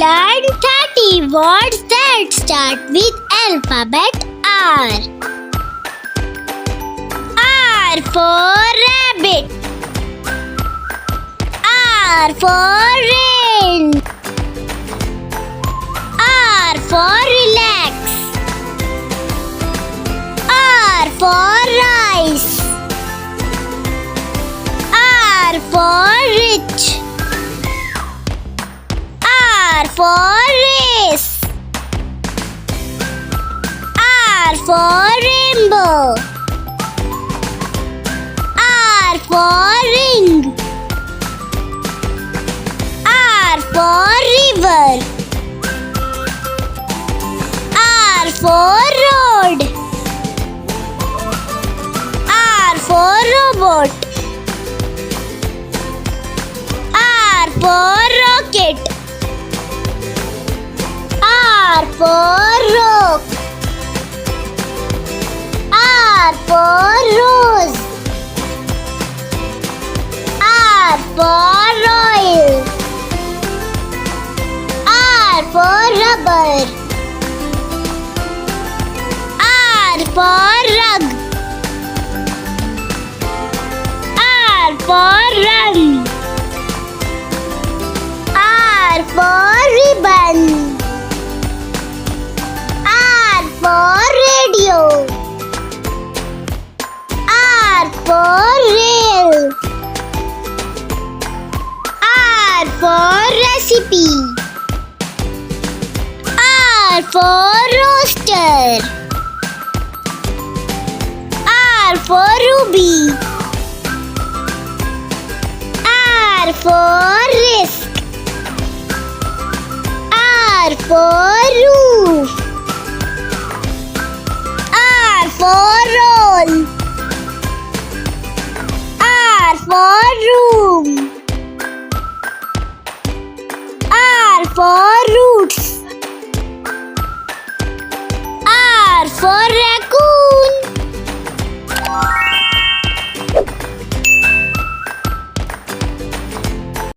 learn 30 words that start with alphabet R. R for rabbit. R for rain. R for relax. R for rice. R for rich. R for race. R for rainbow. R for ring. R for river. R for road. R for robot. R for rocket. R for rock. R for rose. R for royal. R for rubber. R for rug. R for run. R for ribbon. R for radio. R for rail. R for recipe. R for roaster. R for ruby. R for risk. R for roof. R for roll. R for room. R for roots. R for raccoon.